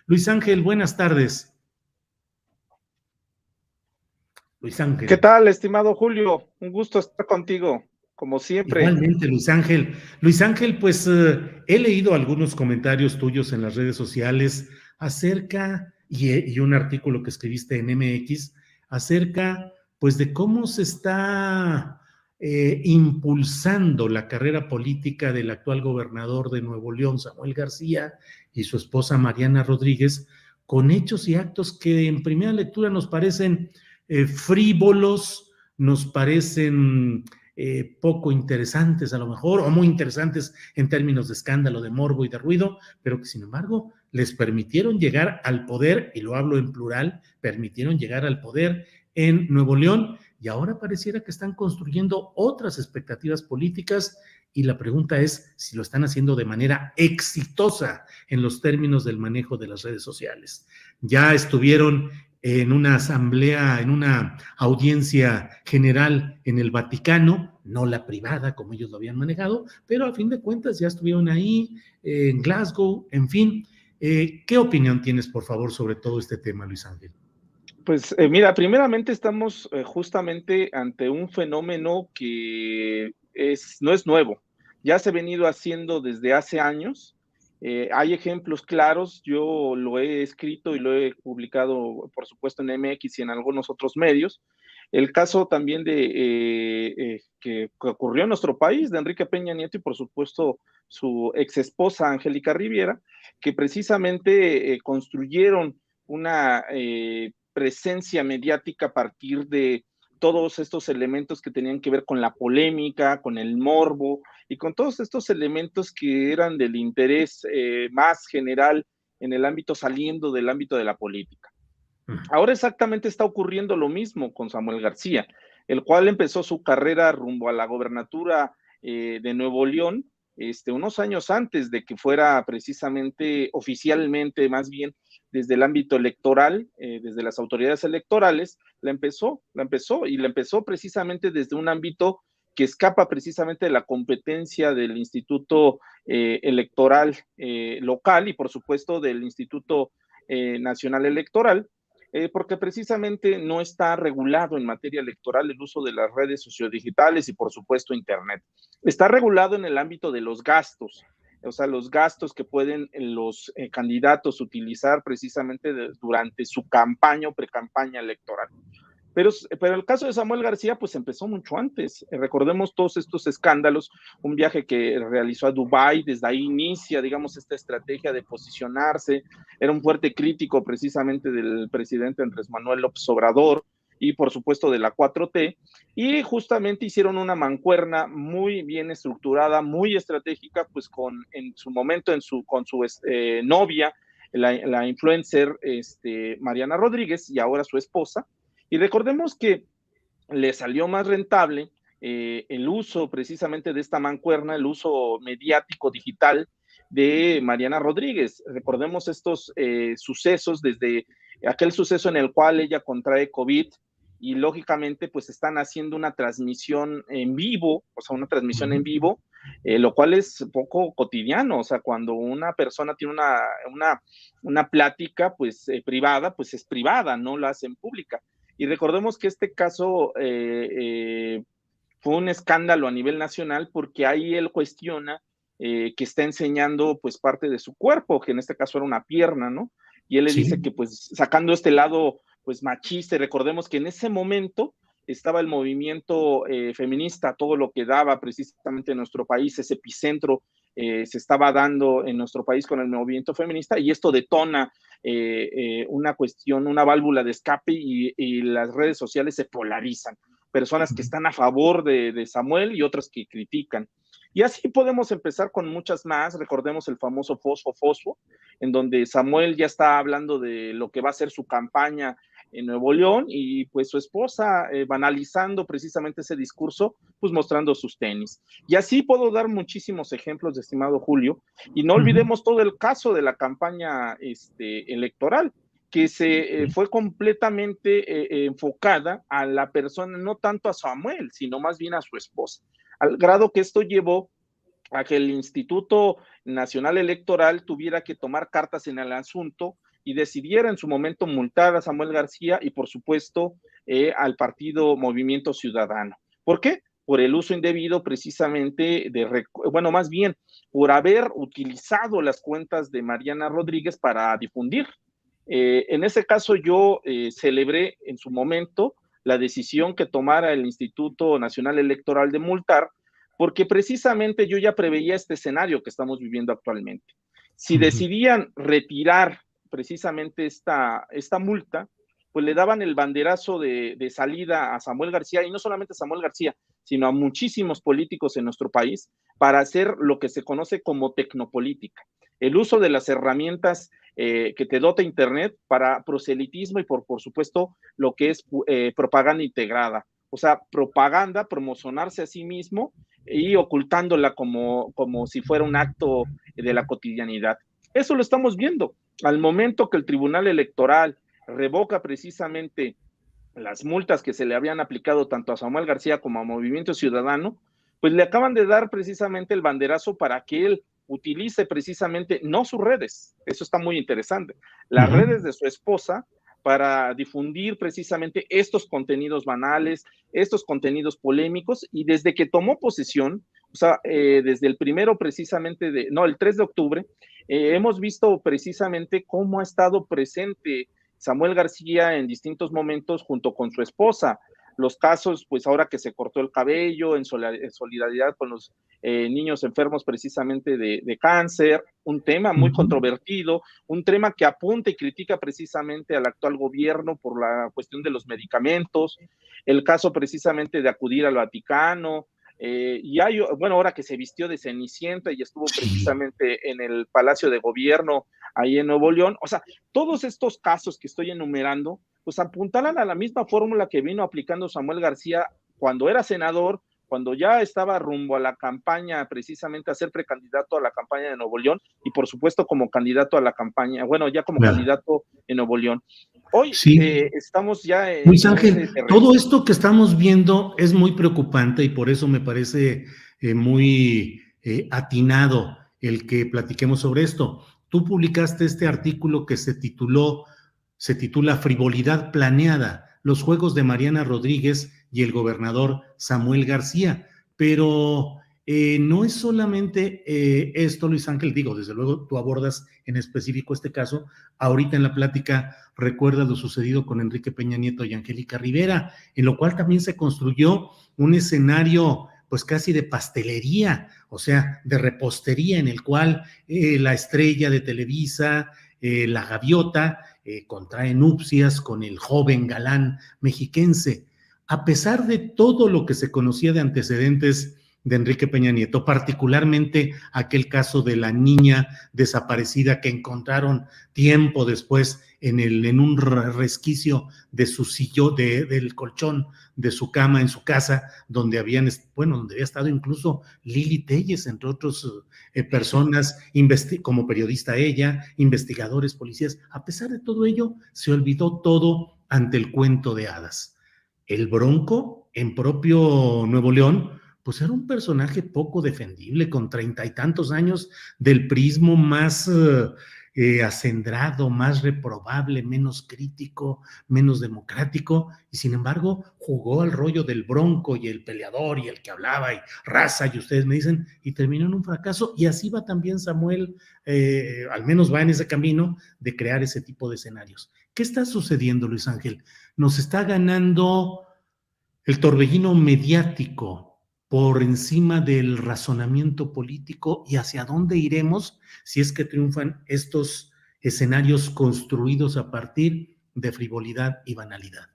Luis Ángel, buenas tardes. Luis ¿Qué Ángel. tal, estimado Julio? Un gusto estar contigo, como siempre. Igualmente, Luis Ángel. Luis Ángel, pues he leído algunos comentarios tuyos en las redes sociales acerca, y un artículo que escribiste en MX, acerca, pues, de cómo se está impulsando la carrera política del actual gobernador de Nuevo León, Samuel García, y su esposa Mariana Rodríguez, con hechos y actos que en primera lectura nos parecen frívolos, nos parecen poco interesantes a lo mejor, o muy interesantes en términos de escándalo, de morbo y de ruido, pero que sin embargo les permitieron llegar al poder, y lo hablo en plural, permitieron llegar al poder en Nuevo León, y ahora pareciera que están construyendo otras expectativas políticas, y la pregunta es si lo están haciendo de manera exitosa en los términos del manejo de las redes sociales. Ya estuvieron en una asamblea, en una audiencia general en el Vaticano, no la privada como ellos lo habían manejado, pero a fin de cuentas ya estuvieron ahí, en Glasgow, en fin. ¿Qué opinión tienes, por favor, sobre todo este tema, Luis Ángel? Pues mira, primeramente estamos justamente ante un fenómeno que no es nuevo, ya se ha venido haciendo desde hace años. Hay ejemplos claros, yo lo he escrito y lo he publicado, por supuesto, en MX y en algunos otros medios. El caso también que ocurrió en nuestro país, de Enrique Peña Nieto y, por supuesto, su ex esposa Angélica Riviera, que precisamente construyeron una presencia mediática a partir de todos estos elementos que tenían que ver con la polémica, con el morbo y con todos estos elementos que eran del interés más general en el ámbito, saliendo del ámbito de la política. Ahora exactamente está ocurriendo lo mismo con Samuel García, el cual empezó su carrera rumbo a la gobernatura de Nuevo León, unos años antes de que fuera precisamente oficialmente, más bien desde el ámbito electoral, desde las autoridades electorales, la empezó precisamente desde un ámbito que escapa precisamente de la competencia del Instituto Electoral local y por supuesto del Instituto Nacional Electoral, porque precisamente no está regulado en materia electoral el uso de las redes sociodigitales y por supuesto Internet. Está regulado en el ámbito de los gastos, o sea, los gastos que pueden los candidatos utilizar precisamente durante su campaña o pre-campaña electoral. Pero el caso de Samuel García, pues empezó mucho antes. Recordemos todos estos escándalos, un viaje que realizó a Dubái, desde ahí inicia, digamos, esta estrategia de posicionarse. Era un fuerte crítico precisamente del presidente Andrés Manuel López Obrador y por supuesto de la 4T, y justamente hicieron una mancuerna muy bien estructurada, muy estratégica, pues en su momento con su novia, la influencer Mariana Rodríguez, y ahora su esposa. Y recordemos que le salió más rentable el uso precisamente de esta mancuerna, el uso mediático digital de Mariana Rodríguez. Recordemos estos sucesos, desde aquel suceso en el cual ella contrae COVID y lógicamente pues están haciendo una transmisión en vivo, o sea, una transmisión en vivo, lo cual es poco cotidiano, o sea, cuando una persona tiene una plática pues privada, pues es privada, no la hacen pública. Y recordemos que este caso fue un escándalo a nivel nacional porque ahí él cuestiona que está enseñando pues parte de su cuerpo, que en este caso era una pierna, ¿no? Y él le dice Sí. que pues sacando este lado pues machista, y recordemos que en ese momento estaba el movimiento feminista, todo lo que daba precisamente en nuestro país, ese epicentro se estaba dando en nuestro país con el movimiento feminista, y esto detona una cuestión, una válvula de escape, y las redes sociales se polarizan. Personas que están a favor de Samuel y otras que critican. Y así podemos empezar con muchas más. Recordemos el famoso Fosfo, en donde Samuel ya está hablando de lo que va a ser su campaña en Nuevo León, y pues su esposa banalizando precisamente ese discurso, pues mostrando sus tenis. Y así puedo dar muchísimos ejemplos, estimado Julio, y no olvidemos todo el caso de la campaña electoral, que se fue completamente enfocada a la persona, no tanto a Samuel, sino más bien a su esposa, al grado que esto llevó a que el Instituto Nacional Electoral tuviera que tomar cartas en el asunto y decidiera en su momento multar a Samuel García y por supuesto al partido Movimiento Ciudadano. ¿Por qué? Por el uso indebido precisamente bueno, más bien por haber utilizado las cuentas de Mariana Rodríguez para difundir. En ese caso yo celebré en su momento la decisión que tomara el Instituto Nacional Electoral de multar, porque precisamente yo ya preveía este escenario que estamos viviendo actualmente. Si decidían retirar precisamente esta multa, pues le daban el banderazo de salida a Samuel García, y no solamente a Samuel García, sino a muchísimos políticos en nuestro país, para hacer lo que se conoce como tecnopolítica. El uso de las herramientas que te dota Internet para proselitismo y por supuesto lo que es propaganda integrada. O sea, propaganda, promocionarse a sí mismo y ocultándola como si fuera un acto de la cotidianidad. Eso lo estamos viendo. Al momento que el Tribunal Electoral revoca precisamente las multas que se le habían aplicado tanto a Samuel García como a Movimiento Ciudadano, pues le acaban de dar precisamente el banderazo para que él utilice precisamente, no sus redes, eso está muy interesante, las redes de su esposa para difundir precisamente estos contenidos banales, estos contenidos polémicos, y desde que tomó posesión, o sea, desde el primero precisamente el 3 de octubre, hemos visto precisamente cómo ha estado presente Samuel García en distintos momentos junto con su esposa. Los casos, pues ahora que se cortó el cabello en solidaridad con los niños enfermos precisamente de cáncer, un tema muy controvertido, un tema que apunta y critica precisamente al actual gobierno por la cuestión de los medicamentos, el caso precisamente de acudir al Vaticano, y hay, bueno, ahora que se vistió de Cenicienta y estuvo precisamente en el Palacio de Gobierno ahí en Nuevo León. O sea, todos estos casos que estoy enumerando, pues apuntalan a la misma fórmula que vino aplicando Samuel García cuando era senador, cuando ya estaba rumbo a la campaña, precisamente a ser precandidato a la campaña de Nuevo León, y por supuesto como candidato a la campaña, bueno, ya como candidato en Nuevo León. Hoy estamos ya en Luis Ángel, todo esto que estamos viendo es muy preocupante y por eso me parece muy atinado el que platiquemos sobre esto. Tú publicaste este artículo que se titula Frivolidad planeada, los juegos de Mariana Rodríguez y el gobernador Samuel García, pero no es solamente esto, Luis Ángel, digo, desde luego tú abordas en específico este caso. Ahorita en la plática recuerda lo sucedido con Enrique Peña Nieto y Angélica Rivera, en lo cual también se construyó un escenario pues casi de pastelería, o sea, de repostería, en el cual la estrella de Televisa, la gaviota, contrae nupcias con el joven galán mexiquense. A pesar de todo lo que se conocía de antecedentes de Enrique Peña Nieto, particularmente aquel caso de la niña desaparecida que encontraron tiempo después en un resquicio de su sillón, del colchón de su cama en su casa, donde había estado incluso Lili Telles, entre otras personas, como periodista ella, investigadores, policías. A pesar de todo ello, se olvidó todo ante el cuento de hadas. El Bronco, en propio Nuevo León, pues era un personaje poco defendible, con 30 y tantos años, del prismo más acendrado, más reprobable, menos crítico, menos democrático, y sin embargo jugó al rollo del Bronco y el peleador y el que hablaba y raza, y ustedes me dicen, y terminó en un fracaso, y así va también Samuel, al menos va en ese camino de crear ese tipo de escenarios. ¿Qué está sucediendo, Luis Ángel? Nos está ganando el torbellino mediático por encima del razonamiento político, y hacia dónde iremos si es que triunfan estos escenarios construidos a partir de frivolidad y banalidad.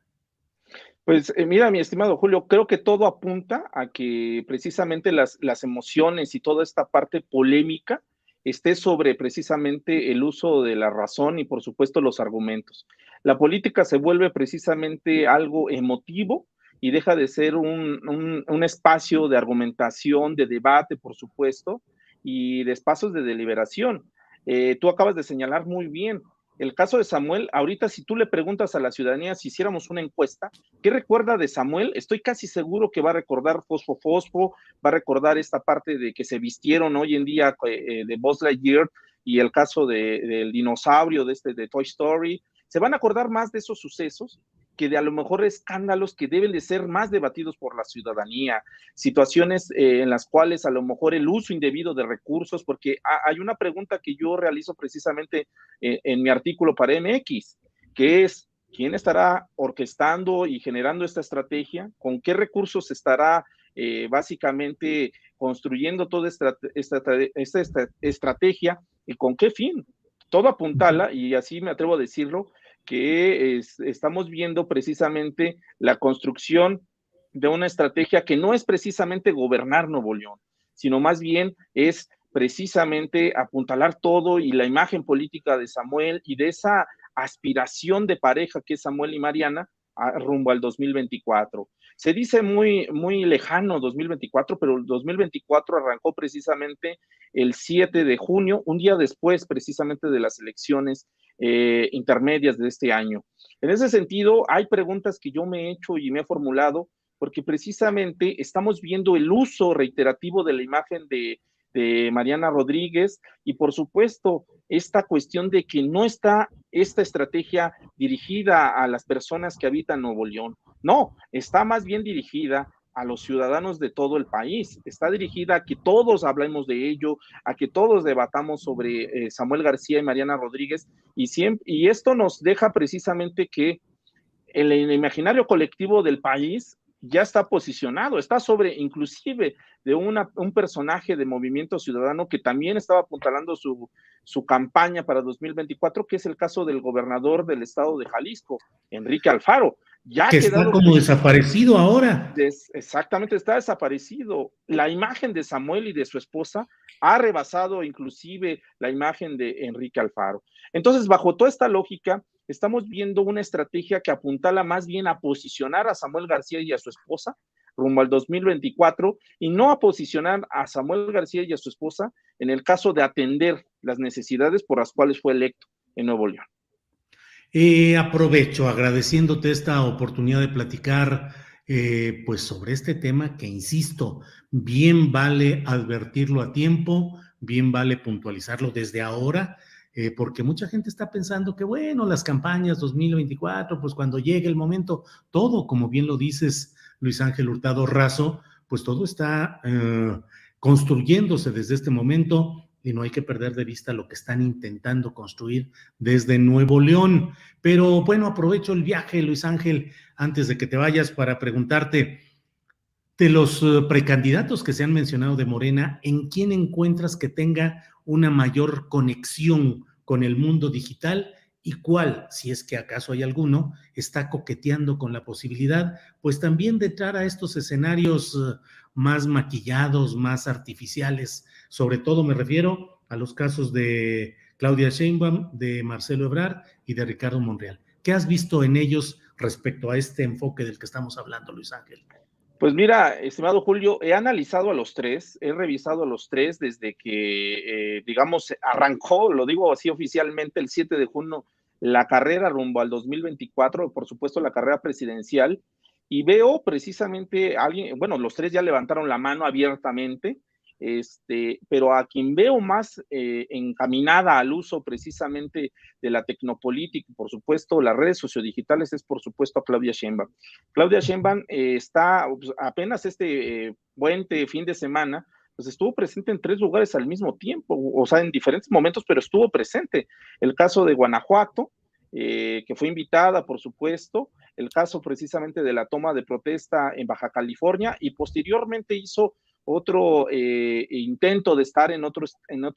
Pues mira, mi estimado Julio, creo que todo apunta a que precisamente las emociones y toda esta parte polémica esté sobre precisamente el uso de la razón y por supuesto los argumentos. La política se vuelve precisamente algo emotivo y deja de ser un espacio de argumentación, de debate, por supuesto, y de espacios de deliberación. Tú acabas de señalar muy bien. El caso de Samuel, ahorita si tú le preguntas a la ciudadanía si hiciéramos una encuesta, ¿qué recuerda de Samuel? Estoy casi seguro que va a recordar Fosfo Fosfo, va a recordar esta parte de que se vistieron hoy en día de Buzz Lightyear, y el caso del dinosaurio de Toy Story. Se van a acordar más de esos sucesos que de a lo mejor escándalos que deben de ser más debatidos por la ciudadanía, situaciones en las cuales a lo mejor el uso indebido de recursos, porque hay una pregunta que yo realizo precisamente en mi artículo para MX, que es, ¿quién estará orquestando y generando esta estrategia? ¿Con qué recursos estará básicamente construyendo toda esta estrategia y con qué fin? Todo apuntala, y así me atrevo a decirlo, que estamos viendo precisamente la construcción de una estrategia que no es precisamente gobernar Nuevo León, sino más bien es precisamente apuntalar todo y la imagen política de Samuel y de esa aspiración de pareja que es Samuel y Mariana rumbo al 2024. Se dice muy, muy lejano 2024, pero el 2024 arrancó precisamente el 7 de junio, un día después precisamente de las elecciones intermedias de este año. En ese sentido, hay preguntas que yo me he hecho y me he formulado, porque precisamente estamos viendo el uso reiterativo de la imagen de Mariana Rodríguez y por supuesto esta cuestión de que no está esta estrategia dirigida a las personas que habitan Nuevo León, no, está más bien dirigida a los ciudadanos de todo el país, está dirigida a que todos hablemos de ello, a que todos debatamos sobre Samuel García y Mariana Rodríguez, y esto nos deja precisamente que el imaginario colectivo del país ya está posicionado, está sobre inclusive de un personaje de Movimiento Ciudadano que también estaba apuntalando su campaña para 2024, que es el caso del gobernador del estado de Jalisco, Enrique Alfaro. Ya que está como desaparecido ahora. Exactamente, está desaparecido. La imagen de Samuel y de su esposa ha rebasado inclusive la imagen de Enrique Alfaro. Entonces, bajo toda esta lógica, estamos viendo una estrategia que apuntala más bien a posicionar a Samuel García y a su esposa rumbo al 2024 y no a posicionar a Samuel García y a su esposa en el caso de atender las necesidades por las cuales fue electo en Nuevo León. Aprovecho agradeciéndote esta oportunidad de platicar pues sobre este tema que, insisto, bien vale advertirlo a tiempo, bien vale puntualizarlo desde ahora, porque mucha gente está pensando que, bueno, las campañas 2024, pues cuando llegue el momento, todo, como bien lo dices, Luis Ángel Hurtado Razo, pues todo está construyéndose desde este momento y no hay que perder de vista lo que están intentando construir desde Nuevo León. Pero bueno, aprovecho el viaje, Luis Ángel, antes de que te vayas para preguntarte, de los precandidatos que se han mencionado de Morena, ¿en quién encuentras que tenga una mayor conexión con el mundo digital y cuál, si es que acaso hay alguno, está coqueteando con la posibilidad, pues también de entrar a estos escenarios más maquillados, más artificiales? Sobre todo me refiero a los casos de Claudia Sheinbaum, de Marcelo Ebrard y de Ricardo Monreal. ¿Qué has visto en ellos respecto a este enfoque del que estamos hablando, Luis Ángel? Pues mira, estimado Julio, he analizado a los tres, he revisado a los tres desde que, digamos, arrancó, lo digo así oficialmente, el 7 de junio, la carrera rumbo al 2024, por supuesto la carrera presidencial, y veo precisamente a alguien, bueno, los tres ya levantaron la mano abiertamente, pero a quien veo más encaminada al uso precisamente de la tecnopolítica, por supuesto, las redes sociodigitales, es por supuesto a Claudia Sheinbaum. Claudia Sheinbaum está pues, apenas puente, fin de semana, pues estuvo presente en 3 lugares al mismo tiempo, o sea, en diferentes momentos, pero estuvo presente. El caso de Guanajuato, que fue invitada, por supuesto, el caso precisamente de la toma de protesta en Baja California, y posteriormente hizo otro intento de estar en otro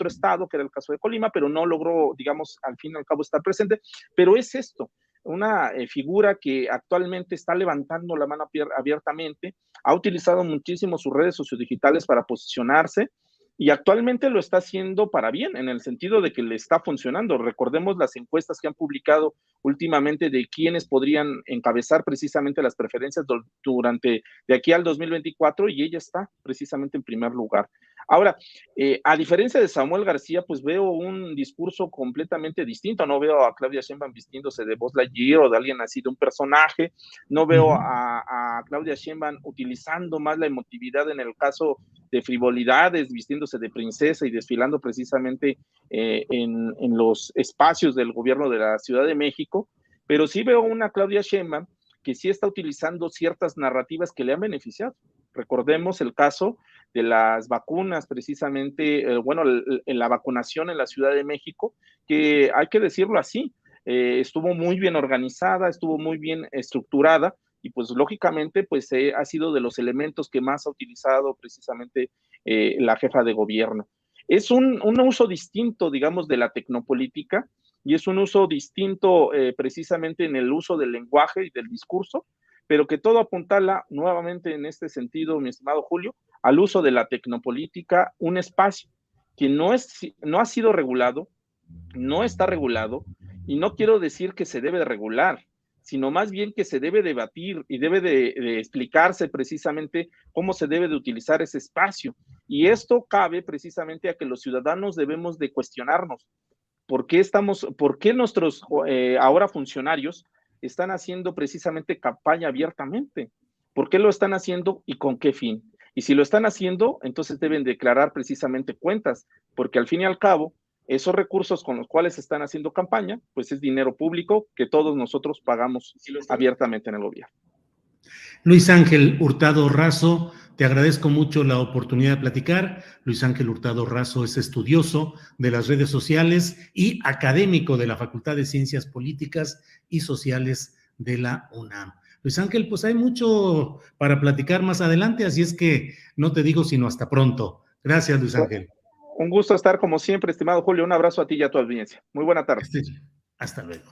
estado, que era el caso de Colima, pero no logró, digamos, al fin y al cabo estar presente. Pero es esto, una figura que actualmente está levantando la mano abiertamente, ha utilizado muchísimo sus redes sociodigitales para posicionarse y actualmente lo está haciendo para bien, en el sentido de que le está funcionando. Recordemos las encuestas que han publicado últimamente de quiénes podrían encabezar precisamente las preferencias durante de aquí al 2024 y ella está precisamente en primer lugar. Ahora, a diferencia de Samuel García, pues veo un discurso completamente distinto. No veo a Claudia Sheinbaum vistiéndose de Buzz Lightyear o de alguien así, de un personaje. No veo a Claudia Sheinbaum utilizando más la emotividad en el caso de frivolidades, vistiéndose de princesa y desfilando precisamente en los espacios del gobierno de la Ciudad de México. Pero sí veo una Claudia Sheinbaum que sí está utilizando ciertas narrativas que le han beneficiado. Recordemos el caso de las vacunas, precisamente, en la vacunación en la Ciudad de México, que hay que decirlo así, estuvo muy bien organizada, estuvo muy bien estructurada, y pues lógicamente pues ha sido de los elementos que más ha utilizado precisamente la jefa de gobierno. Es un uso distinto, digamos, de la tecnopolítica, y es un uso distinto precisamente en el uso del lenguaje y del discurso, pero que todo apuntala nuevamente en este sentido, mi estimado Julio, al uso de la tecnopolítica, un espacio que no ha sido regulado, no está regulado, y no quiero decir que se debe de regular, sino más bien que se debe debatir y debe de explicarse precisamente cómo se debe de utilizar ese espacio. Y esto cabe precisamente a que los ciudadanos debemos de cuestionarnos por qué nuestros ahora funcionarios están haciendo precisamente campaña abiertamente. ¿Por qué lo están haciendo y con qué fin? Y si lo están haciendo, entonces deben declarar precisamente cuentas, porque al fin y al cabo, esos recursos con los cuales están haciendo campaña, pues es dinero público que todos nosotros pagamos abiertamente en el gobierno. Luis Ángel Hurtado Razo, te agradezco mucho la oportunidad de platicar. Luis Ángel Hurtado Razo es estudioso de las redes sociales y académico de la Facultad de Ciencias Políticas y Sociales de la UNAM. Luis Ángel, pues hay mucho para platicar más adelante, así es que no te digo sino hasta pronto. Gracias, Luis Ángel. Un gusto estar como siempre, estimado Julio. Un abrazo a ti y a tu audiencia. Muy buena tarde. Hasta luego.